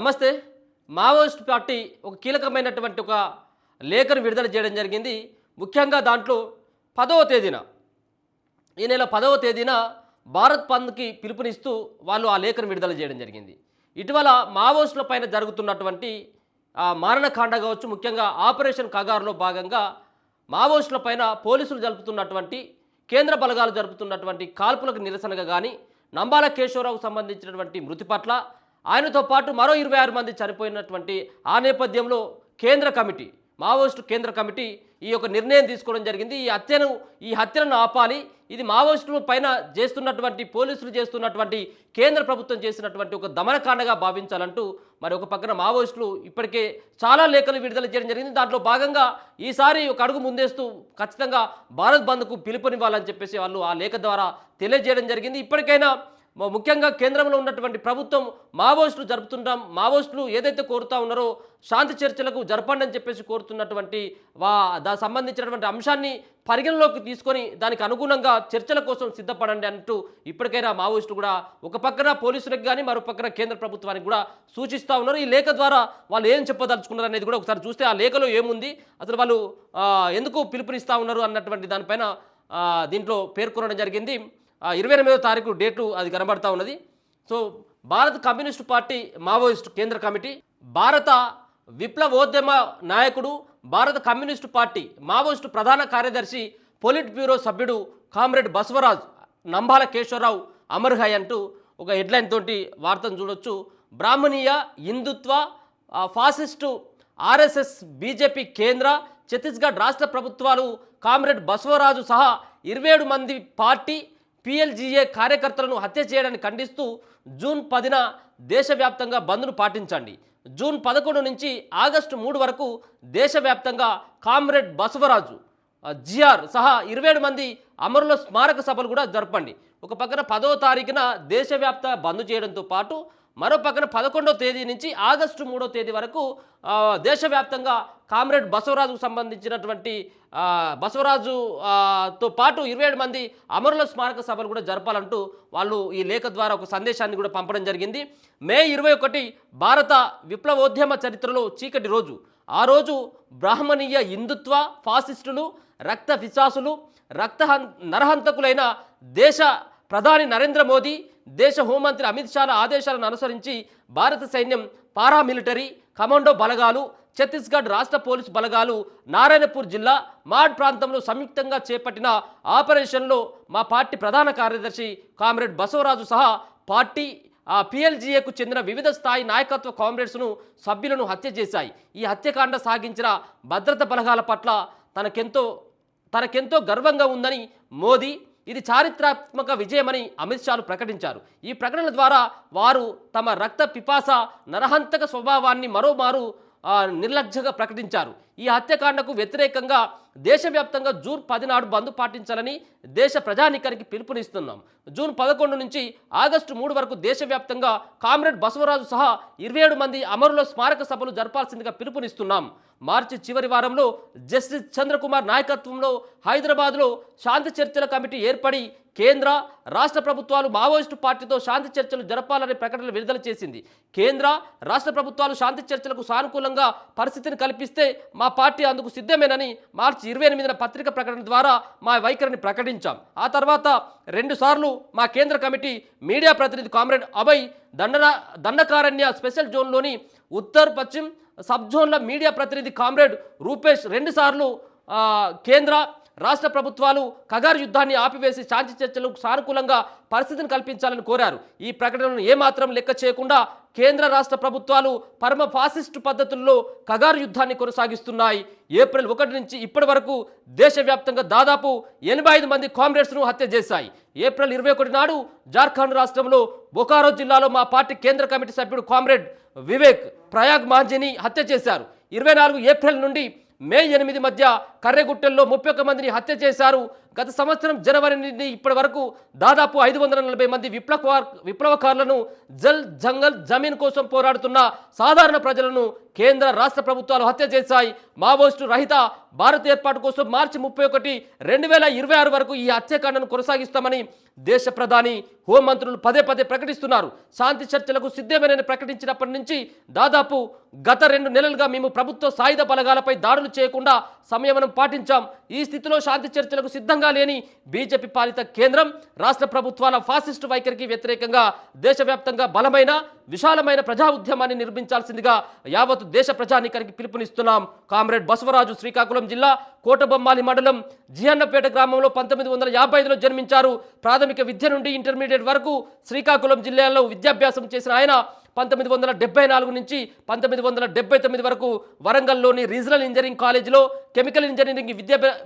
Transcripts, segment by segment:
నమస్తే. Maoist party ఒక కీలకమైనటువంటి ఒక లేఖను విడుదల చేయడం జరిగింది. ముఖ్యంగా దాంట్లో 10వ తేదీన ఈ నెల 10వ తేదీన భారత్ బంద్కి పిలుపునిస్తూ వాళ్ళు ఆ లేఖను విడుదల చేయడం జరిగింది. ఇటీవల మావోయిస్టుల పైన జరుగుతున్నటువంటి మారణకాండ కావచ్చు, ముఖ్యంగా ఆపరేషన్ కగారులో భాగంగా మావోయిస్టుల పైన పోలీసులు జరుపుతున్నటువంటి కేంద్ర బలగాలు జరుపుతున్నటువంటి కాల్పులకు నిరసనగా కానీ నంబాల కేశవరావుకు సంబంధించినటువంటి మృతి పట్ల ఆయనతో పాటు మరో 26 మంది చనిపోయినటువంటి ఆ నేపథ్యంలో కేంద్ర కమిటీ, మావోయిస్టు కేంద్ర కమిటీ ఈ యొక్క నిర్ణయం తీసుకోవడం జరిగింది. ఈ హత్యలను ఆపాలి, ఇది మావోయిస్టుల పైన చేస్తున్నటువంటి పోలీసులు చేస్తున్నటువంటి కేంద్ర ప్రభుత్వం చేసినటువంటి ఒక దమనకాండగా భావించాలంటూ మరి ఒక పక్కన మావోయిస్టులు ఇప్పటికే చాలా లేఖలు విడుదల చేయడం జరిగింది. దాంట్లో భాగంగా ఈసారి ఒక అడుగు ముందేస్తూ ఖచ్చితంగా భారత్ బంద్కు పిలుపునివ్వాలని చెప్పేసి వాళ్ళు ఆ లేఖ ద్వారా తెలియజేయడం జరిగింది. ఇప్పటికైనా ముఖ్యంగా కేంద్రంలో ఉన్నటువంటి ప్రభుత్వం మావోయిస్టులు ఏదైతే కోరుతా ఉన్నారో శాంతి చర్చలకు జరపండి అని చెప్పేసి కోరుతున్నటువంటి దానికి సంబంధించినటువంటి అంశాన్ని పరిగణలోకి తీసుకొని దానికి అనుగుణంగా చర్చల కోసం సిద్ధపడండి అంటూ ఇప్పటికైనా మావోయిస్టులు కూడా ఒక పక్కన పోలీసులకు కానీ మరో పక్కన కేంద్ర ప్రభుత్వానికి కూడా సూచిస్తూ ఉన్నారు. ఈ లేఖ ద్వారా వాళ్ళు ఏం చెప్పదలుచుకున్నారు అనేది కూడా ఒకసారి చూస్తే ఆ లేఖలో ఏముంది, అసలు వాళ్ళు ఎందుకు పిలుపునిస్తూ ఉన్నారు అన్నటువంటి దానిపైన దీంట్లో పేర్కొనడం జరిగింది. 28వ తారీఖు డేటు అది కనబడతా ఉన్నది. సో భారత కమ్యూనిస్టు పార్టీ మావోయిస్టు కేంద్ర కమిటీ, భారత విప్లవోద్యమ నాయకుడు, భారత కమ్యూనిస్టు పార్టీ మావోయిస్టు ప్రధాన కార్యదర్శి, పొలిట్ బ్యూరో సభ్యుడు కామ్రేడ్ బసవరాజ్ నంబాల కేశవరావు అమర్ హై అంటూ ఒక హెడ్లైన్ తోటి వార్తను చూడొచ్చు. బ్రాహ్మణీయ, హిందుత్వ, ఫాసిస్టు, ఆర్ఎస్ఎస్, బీజేపీ కేంద్ర, ఛత్తీస్గఢ్ రాష్ట్ర ప్రభుత్వాలు కామ్రేడ్ బసవరాజు సహా 27 మంది పార్టీ పిఎల్జీఏ కార్యకర్తలను హత్య చేయడాన్ని ఖండిస్తూ జూన్ 10న దేశవ్యాప్తంగా బంద్ను పాటించండి. జూన్ 11 నుంచి ఆగస్టు 3 వరకు దేశవ్యాప్తంగా కామ్రేడ్ బసవరాజు జిఆర్ సహా 27 మంది అమరుల స్మారక సభలు కూడా జరపండి. ఒక పక్కన 10వ తారీఖున దేశవ్యాప్త బంద్ చేయడంతో పాటు మరో పక్కన 11వ తేదీ నుంచి ఆగస్టు 3వ తేదీ వరకు దేశవ్యాప్తంగా కామ్రేడ్ బసవరాజుకు సంబంధించినటువంటి బసవరాజుతో పాటు 27 మంది అమరుల స్మారక సభలు కూడా జరపాలంటూ వాళ్ళు ఈ లేఖ ద్వారా ఒక సందేశాన్ని కూడా పంపడం జరిగింది. మే 21 భారత విప్లవోద్యమ చరిత్రలో చీకటి రోజు. ఆ రోజు బ్రాహ్మణీయ, హిందుత్వ, ఫాసిస్టులు, రక్త పిశాసులు, నరహంతకులైన దేశ ప్రధాని నరేంద్ర మోదీ, దేశ హోంమంత్రి అమిత్ షాల ఆదేశాలను అనుసరించి భారత సైన్యం, పారామిలిటరీ, కమాండో బలగాలు, ఛత్తీస్గఢ్ రాష్ట్ర పోలీసు బలగాలు నారాయణపూర్ జిల్లా మాడ్ ప్రాంతంలో సంయుక్తంగా చేపట్టిన ఆపరేషన్లో మా పార్టీ ప్రధాన కార్యదర్శి కామ్రేడ్ బసవరాజు సహా పార్టీ పిఎల్జీఏకు చెందిన వివిధ స్థాయి నాయకత్వ కామ్రేడ్స్ను సభ్యులను హత్య చేశాయి. ఈ హత్యకాండ సాగించిన భద్రతా బలగాల పట్ల తనకెంతో గర్వంగా ఉందని మోదీ, ఇది చారిత్రాత్మక విజయమని అమిత్ షాలు ప్రకటించారు. ఈ ప్రకటన ద్వారా వారు తమ రక్త పిపాస, నరహంతక స్వభావాన్ని మరోమారు నిర్లజ్జగా ప్రకటించారు. ఈ హత్యకాండకు వ్యతిరేకంగా దేశవ్యాప్తంగా జూన్ 10 నాడు బంద్ పాటించాలని దేశ ప్రజానీకానికి పిలుపునిస్తున్నాం. జూన్ 11 నుంచి ఆగస్టు 3 వరకు దేశవ్యాప్తంగా కామ్రేడ్ బసవరాజు సహా 27 మంది అమరుల స్మారక సభలు జరపాల్సిందిగా పిలుపునిస్తున్నాం. మార్చి చివరి వారంలో జస్టిస్ చంద్రకుమార్ నాయకత్వంలో హైదరాబాద్లో శాంతి చర్చల కమిటీ ఏర్పడి కేంద్ర, రాష్ట్ర ప్రభుత్వాలు మావోయిస్టు పార్టీతో శాంతి చర్చలు జరపాలనే ప్రకటనలు విడుదల చేసింది. కేంద్ర, రాష్ట్ర ప్రభుత్వాలు శాంతి చర్చలకు సానుకూలంగా పరిస్థితిని కల్పిస్తే మా పార్టీ అందుకు సిద్ధమేనని మార్చి 28న పత్రిక ప్రకటన ద్వారా మా వైఖరిని ప్రకటించాం. ఆ తర్వాత 2 సార్లు మా కేంద్ర కమిటీ మీడియా ప్రతినిధి comrade Abhay Dandakaranya special జోన్లోని Uttar Paschim sub జోన్ల media ప్రతినిధి కామ్రేడ్ రూపేష్ 2 సార్లు కేంద్ర, రాష్ట్ర ప్రభుత్వాలు కగారు యుద్ధాన్ని ఆపివేసి శాంతి చర్చలకు సానుకూలంగా పరిస్థితిని కల్పించాలని కోరారు. ఈ ప్రకటనను ఏమాత్రం లెక్క చేయకుండా కేంద్ర, రాష్ట్ర ప్రభుత్వాలు పరమ ఫాసిస్టు పద్ధతుల్లో కగారు యుద్ధాన్ని కొనసాగిస్తున్నాయి. ఏప్రిల్ 1 నుంచి ఇప్పటి వరకు దేశవ్యాప్తంగా దాదాపు 85 మంది కామ్రేడ్స్ను హత్య చేశాయి. ఏప్రిల్ 21 నాడు జార్ఖండ్ రాష్ట్రంలో బొకారో జిల్లాలో మా పార్టీ కేంద్ర కమిటీ సభ్యుడు కామ్రేడ్ వివేక్ ప్రయాగ్ మాంజీని హత్య చేశారు. 24 ఏప్రిల్ నుండి మే 8 మధ్య కర్రెగుట్టెల్లో 31 మందిని హత్య చేశారు. గత సంవత్సరం జనవరి నుండి ఇప్పటి వరకు దాదాపు 540 మంది విప్లవకారులను జంగల్ జమీన్ కోసం పోరాడుతున్న సాధారణ ప్రజలను కేంద్ర రాష్ట్ర ప్రభుత్వాలు హత్య చేశాయి. మావోయిస్టు రహిత భారత్ ఏర్పాటు కోసం మార్చి 31, 2026 వరకు ఈ హత్యాకాండను కొనసాగిస్తామని దేశ ప్రధాని హోంమంత్రులు పదే పదే ప్రకటిస్తున్నారు. శాంతి చర్చలకు సిద్ధమేనని ప్రకటించినప్పటి నుంచి దాదాపు గత 2 నెలలుగా మేము ప్రభుత్వ సాయుధ బలగాలపై దాడులు చేయకుండా సంయమనం పాటించాం. ఈ స్థితిలో శాంతి చర్చలకు సిద్ధంగా లేని బీజేపీ పాలిత కేంద్రం రాష్ట్ర ప్రభుత్వాల ఫాసిస్టు వైఖరికి వ్యతిరేకంగా దేశవ్యాప్తంగా బలమైన విశాలమైన ప్రజా ఉద్యమాన్ని నిర్మించాల్సిందిగా యావత్ దేశ ప్రజానీకానికి పిలుపునిస్తున్నాం. కామ్రేడ్ బసవరాజు శ్రీకాకుళం జిల్లా కోటబొమ్మాలి మండలం జియన్నపేట గ్రామంలో 1955లో జన్మించారు. ప్రాథమిక విద్య నుండి ఇంటర్మీడియట్ వరకు శ్రీకాకుళం జిల్లాలో విద్యాభ్యాసం చేసిన ఆయన 1974 నుంచి 1979 వరకు వరంగల్లోని రీజనల్ ఇంజనీరింగ్ కాలేజీలో కెమికల్ ఇంజనీరింగ్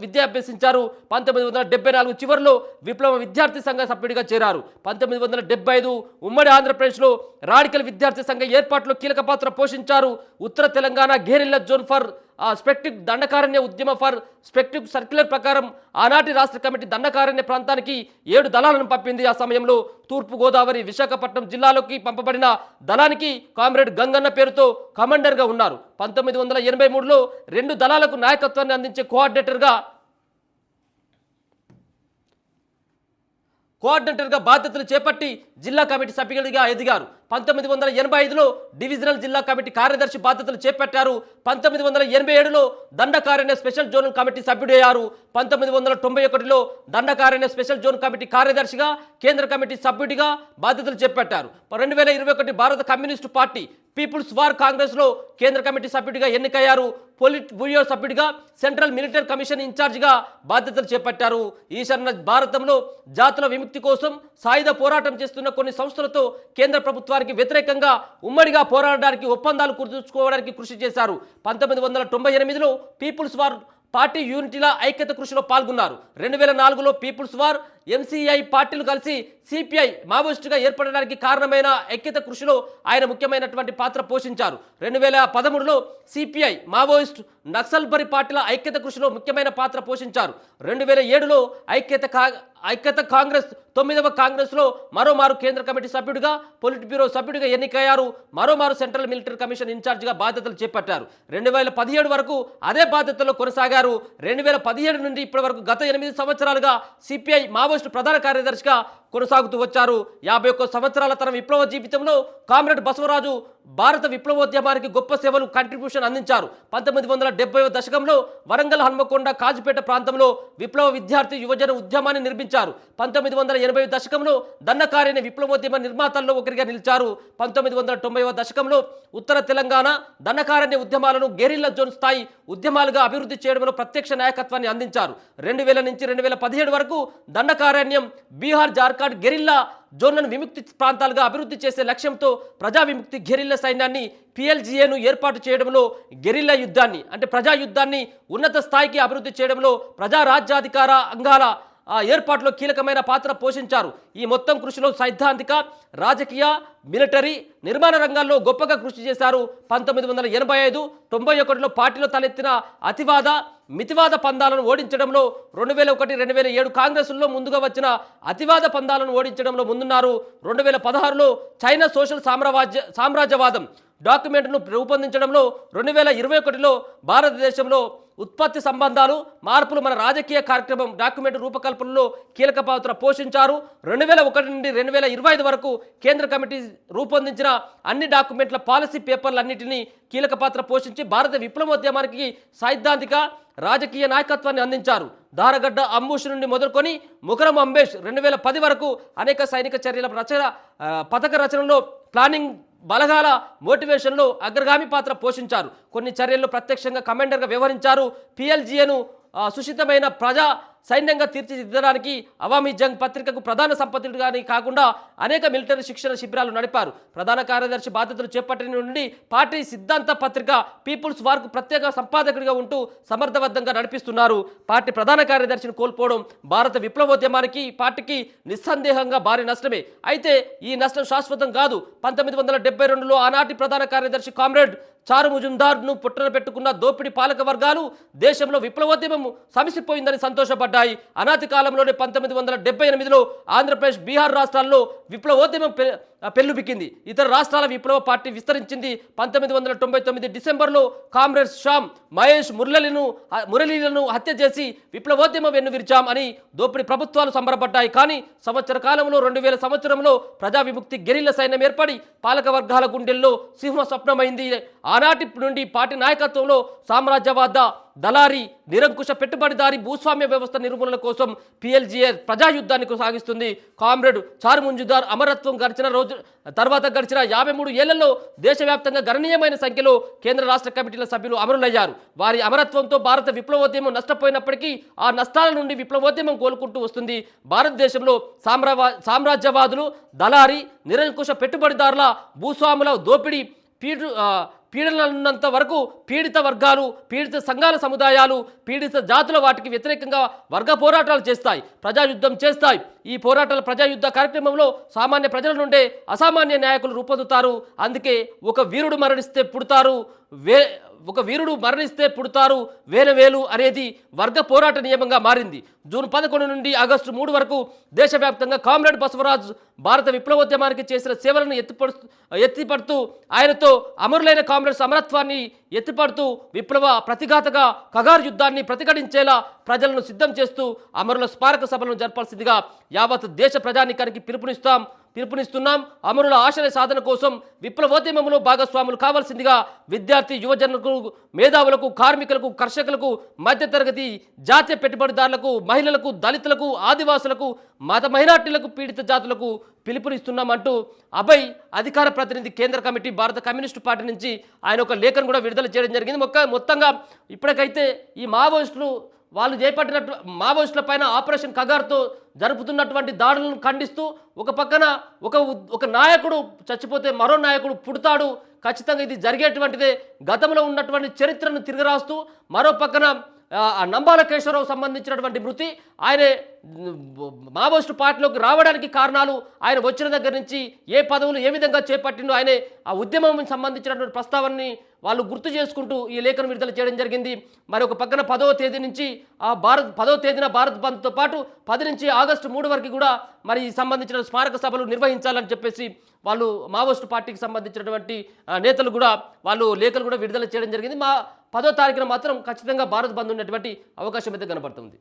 విద్య అభ్యసించారు. 1974 చివరిలో విప్లవ విద్యార్థి సంఘ సభ్యుడిగా చేరారు. 1975 ఉమ్మడి ఆంధ్రప్రదేశ్లో రాడికల్ విద్యార్థి సంఘ ఏర్పాటులో కీలక పాత్ర పోషించారు. ఉత్తర Telangana guerrilla zone perspective Dandakaranya ఉద్యమ ఫర్ స్పెక్టిక్ సర్క్యులర్ ప్రకారం ఆనాటి రాష్ట్ర కమిటీ దండకారణ్య ప్రాంతానికి 7 దళాలను పంపింది. ఆ సమయంలో తూర్పు గోదావరి విశాఖపట్నం జిల్లాలోకి పంపబడిన దళానికి కామ్రేడ్ గంగన్న పేరుతో కమాండర్గా ఉన్నారు. 1983లో 2 దళాలకు నాయకత్వాన్ని అందించే కోఆర్డినేటర్గా బాధ్యతలు చేపట్టి జిల్లా కమిటీ సభ్యుడిగా ఎదిగారు. 1985లో డివిజనల్ జిల్లా కమిటీ కార్యదర్శి బాధ్యతలు చేపట్టారు. 1987లో దండకారణ్య స్పెషల్ జోనల్ కమిటీ సభ్యుడయ్యారు. 1991లో దండకారణ్య స్పెషల్ జోన్ కమిటీ కార్యదర్శిగా కేంద్ర కమిటీ సభ్యుడిగా బాధ్యతలు చేపట్టారు. 2021 భారత కమ్యూనిస్టు పార్టీ పీపుల్స్ వార్ కాంగ్రెస్లో కేంద్ర కమిటీ సభ్యుడిగా ఎన్నికయ్యారు. పొలిట్ బ్యూరో సభ్యుడిగా సెంట్రల్ మిలిటరీ కమిషన్ ఇన్ఛార్జిగా బాధ్యతలు చేపట్టారు. ఈశాన్య భారతంలో జాతుల విముక్తి కోసం సాయుధ పోరాటం చేస్తున్న కొన్ని సంస్థలతో కేంద్ర ప్రభుత్వానికి వ్యతిరేకంగా ఉమ్మడిగా పోరాడడానికి ఒప్పందాలు కుదుర్చుకోవడానికి కృషి చేశారు. 1998లో పీపుల్స్ వార్ పార్టీ యూనిటీల ఐక్యత కృషిలో పాల్గొన్నారు. 2004లో పీపుల్స్ వార్ ఎంసీఐ పార్టీలు కలిసి సిపిఐ మావోయిస్టుగా ఏర్పడడానికి కారణమైన ఐక్యత కృషిలో ఆయన ముఖ్యమైనటువంటి పాత్ర పోషించారు. 2013లో సిపిఐ మావోయిస్ట్ నక్సల్బరి పార్టీల ఐక్యత కృషిలో ముఖ్యమైన పాత్ర పోషించారు. 2007లో ఐక్యత కాంగ్రెస్ 9వ కాంగ్రెస్లో మరోమారు కేంద్ర కమిటీ సభ్యుడిగా పొలిట్ బ్యూరో సభ్యుడిగా ఎన్నికయ్యారు. మరోమారు సెంట్రల్ మిలిటరీ కమిషన్ ఇన్ఛార్జిగా బాధ్యతలు చేపట్టారు. 2017 వరకు అదే బాధ్యతల్లో కొనసాగారు. 2017 నుండి ఇప్పటి వరకు గత 8 సంవత్సరాలుగా సిపిఐ మావోయిస్టు ప్రధాన కార్యదర్శిగా కొనసాగుతూ వచ్చారు. 51 సంవత్సరాల తన విప్లవ జీవితంలో కామ్రేడ్ బసవరాజు భారత విప్లవోద్యమానికి గొప్ప సేవలు కంట్రిబ్యూషన్ అందించారు. 1970వ దశకంలో వరంగల్ హన్మకొండ కాజిపేట ప్రాంతంలో విప్లవ విద్యార్థి యువజన ఉద్యమాన్ని నిర్మించారు. 1980వ దశకంలో దండకారణ్య విప్లవోద్యమ నిర్మాతల్లో ఒకరిగా నిలిచారు. 1990వ దశకంలో ఉత్తర తెలంగాణ దండకారణ్య ఉద్యమాలను గెరిల్లా జోన్ స్థాయి ఉద్యమాలుగా అభివృద్ధి చేయడంలో ప్రత్యక్ష నాయకత్వాన్ని అందించారు. 2000 నుంచి 2017 వరకు దండకారణ్యం బీహార్ జార్ఖండ్ గెరిల్లా జోన్లను విముక్తి ప్రాంతాలుగా అభివృద్ధి చేసే లక్ష్యంతో ప్రజా విముక్తి గెరిల్లా సైన్యాన్ని పిఎల్జిఏను ఏర్పాటు చేయడంలో గెరిల్లా యుద్ధాన్ని అంటే ప్రజా యుద్ధాన్ని ఉన్నత స్థాయికి అభివృద్ధి చేయడంలో ప్రజా రాజ్యాధికార అంగాల ఏర్పాటులో కీలకమైన పాత్ర పోషించారు. ఈ మొత్తం కృషిలో సైద్ధాంతిక రాజకీయ మిలిటరీ నిర్మాణ రంగాల్లో గొప్పగా కృషి చేశారు. 1985, 91లో పార్టీలో తలెత్తిన అతివాద మితివాద పందాలను ఓడించడంలో 2001, 2007 కాంగ్రెసుల్లో ముందుగా వచ్చిన అతివాద పందాలను ఓడించడంలో ముందున్నారు. 2016లో చైనా సోషల్ సామ్రాజ్యవాదం డాక్యుమెంట్ను రూపొందించడంలో 2021లో భారతదేశంలో ఉత్పత్తి సంబంధాలు మార్పులు మన రాజకీయ కార్యక్రమం డాక్యుమెంట్ రూపకల్పనలో కీలక పాత్ర పోషించారు. 2001 నుండి 2025 వరకు కేంద్ర కమిటీ రూపొందించిన అన్ని డాక్యుమెంట్ల పాలసీ పేపర్లన్నింటినీ కీలక పాత్ర పోషించి భారత విప్లవోద్యమానికి సైద్ధాంతిక రాజకీయ నాయకత్వాన్ని అందించారు. దారగడ్డ అంబుష్ నుండి మొదలుకొని ముకరం అంబేష్ 2010 వరకు అనేక సైనిక చర్యల పథక రచనలో ప్లానింగ్ బలగాల మోటివేషన్లో అగ్రగామి పాత్ర పోషించారు. కొన్ని చర్యల్లో ప్రత్యక్షంగా కమాండర్గా వ్యవహరించారు. పిఎల్జిఏను సుశితమైన ప్రజా సైన్యంగా తీర్చిదిద్దడానికి అవామీ జంగ్ పత్రికకు ప్రధాన సంపాదకుడిగానే కాకుండా అనేక మిలిటరీ శిక్షణ శిబిరాలు నడిపారు. ప్రధాన కార్యదర్శి బాధ్యతలు చేపట్టిన నుండి పార్టీ సిద్ధాంత పత్రిక పీపుల్స్ వార్కు ప్రత్యేక సంపాదకుడిగా ఉంటూ సమర్థవంతంగా నడిపిస్తున్నారు. పార్టీ ప్రధాన కార్యదర్శిని కోల్పోవడం భారత విప్లవోద్యమానికి పార్టీకి నిస్సందేహంగా భారీ నష్టమే. అయితే ఈ నష్టం శాశ్వతం కాదు. 1972లో ఆనాటి ప్రధాన కార్యదర్శి కామ్రేడ్ చారు ముజుందార్ను పుట్టన పెట్టుకున్న దోపిడీ పాలక వర్గాలు దేశంలో విప్లవోద్యమం సమసిపోయిందని సంతోషపడ్డాయి. అనాది కాలంలోనే 1978లో ఆంధ్రప్రదేశ్, బీహార్ రాష్ట్రాల్లో విప్లవోద్యమం పెల్లుబికింది. ఇతర రాష్ట్రాల విప్లవ పార్టీ విస్తరించింది. 1999 డిసెంబర్లో కామ్రేడ్స్ శ్యామ్, మహేష్ మురళీలను హత్య చేసి విప్లవోద్యమం వెన్నువిరిచాం అని దోపిడీ ప్రభుత్వాలు సంబరపడ్డాయి. కానీ సంవత్సర కాలంలో 2000 సంవత్సరంలో ప్రజా విముక్తి గెరిల్ల సైన్యం ఏర్పడి పాలక వర్గాల గుండెల్లో సింహ స్వప్నమైంది. ఆనాటి నుండి పార్టీ నాయకత్వంలో సామ్రాజ్యవాద, దళారీ, నిరంకుశ పెట్టుబడిదారీ భూస్వామ్య వ్యవస్థ నిర్మూలన కోసం పిఎల్జీఏ ప్రజాయుద్ధాన్ని సాగిస్తుంది. కామ్రేడ్ చారు ముజుందార్ అమరత్వం గడిచిన 53 ఏళ్లలో దేశవ్యాప్తంగా గణనీయమైన సంఖ్యలో కేంద్ర రాష్ట్ర కమిటీల సభ్యులు అమరులయ్యారు. వారి అమరత్వంతో భారత విప్లవోద్యమం నష్టపోయినప్పటికీ ఆ నష్టాల నుండి విప్లవోద్యమం కోలుకుంటూ వస్తుంది. భారతదేశంలో సామ్రాజ్యవాదులు, దళారీ, నిరంకుశ పెట్టుబడిదారుల, భూస్వాముల దోపిడీ, పీడనలున్నంత వరకు పీడిత వర్గాలు, పీడిత సంఘాల సముదాయాలు, పీడిత జాతుల వాటికి వ్యతిరేకంగా వర్గ పోరాటాలు చేస్తాయి, ప్రజాయుద్ధం చేస్తాయి. ఈ పోరాటాల ప్రజాయుద్ధ కార్యక్రమంలో సామాన్య ప్రజల నుండే అసామాన్య నాయకులు రూపొందుతారు. అందుకే ఒక వీరుడు మరణిస్తే పుడతారు వేలు అనేది వర్గ పోరాట నియమంగా మారింది. జూన్ 11 నుండి ఆగస్టు 3 వరకు దేశవ్యాప్తంగా కామ్రేడ్ బసవరాజ్ భారత విప్లవోద్యమానికి చేసిన సేవలను ఎత్తిపడుతూ ఆయనతో అమరులైన కామ్రేడ్స్ అమరత్వాన్ని ఎత్తిపడుతూ విప్లవ ప్రతిఘాతగా కగారు యుద్ధాన్ని ప్రతిఘటించేలా ప్రజలను సిద్ధం చేస్తూ అమరుల స్మారక సభలను జరపాల్సిందిగా యావత్ దేశ ప్రజానీకానికి పిలుపునిస్తున్నాం. అమరుల ఆశయ సాధన కోసం విప్లవోద్యమంలో భాగస్వాములు కావాల్సిందిగా విద్యార్థి, యువజనులకు, మేధావులకు, కార్మికులకు, కర్షకులకు, మధ్యతరగతి, జాతీయ పెట్టుబడిదారులకు, మహిళలకు, దళితులకు, ఆదివాసులకు, మత మైనార్టీలకు, పీడిత జాతులకు పిలుపునిస్తున్నామంటూ అభయ్ అధికార ప్రతినిధి, కేంద్ర కమిటీ, భారత కమ్యూనిస్టు పార్టీ నుంచి ఆయన ఒక లేఖను కూడా విడుదల చేయడం జరిగింది. మొత్తంగా ఇప్పటికైతే ఈ మావోయిస్టులు వాళ్ళు చేపట్టినట్టు మావోయిస్టుల పైన ఆపరేషన్ కగార్తో జరుపుతున్నటువంటి దాడులను ఖండిస్తూ ఒక పక్కన ఒక నాయకుడు చచ్చిపోతే మరో నాయకుడు పుడతాడు, ఖచ్చితంగా ఇది జరిగేటువంటిదే, గతంలో ఉన్నటువంటి చరిత్రను తిరగరాస్తూ, మరో పక్కన నంబాల కేశవరావు సంబంధించినటువంటి మృతి, ఆయన మావోయిస్టు పార్టీలోకి రావడానికి కారణాలు, ఆయన వచ్చిన దగ్గర నుంచి ఏ పదవులు ఏ విధంగా చేపట్టిండో, ఆయన ఆ ఉద్యమం సంబంధించినటువంటి ప్రస్తావనని వాళ్ళు గుర్తు చేసుకుంటూ ఈ లేఖను విడుదల చేయడం జరిగింది. మరి ఒక పక్కన 10వ తేదీ నుంచి 10వ తేదీన భారత్ బంద్తో పాటు 10 నుంచి ఆగస్టు 3 వరకు కూడా మరి సంబంధించిన స్మారక సభలు నిర్వహించాలని చెప్పేసి వాళ్ళు మావోయిస్టు పార్టీకి సంబంధించినటువంటి నేతలు కూడా వాళ్ళు లేఖలు కూడా విడుదల చేయడం జరిగింది. 10వ తారీఖున మాత్రం ఖచ్చితంగా భారత్ బంద్ ఉన్నటువంటి అవకాశం అయితే కనబడుతుంది.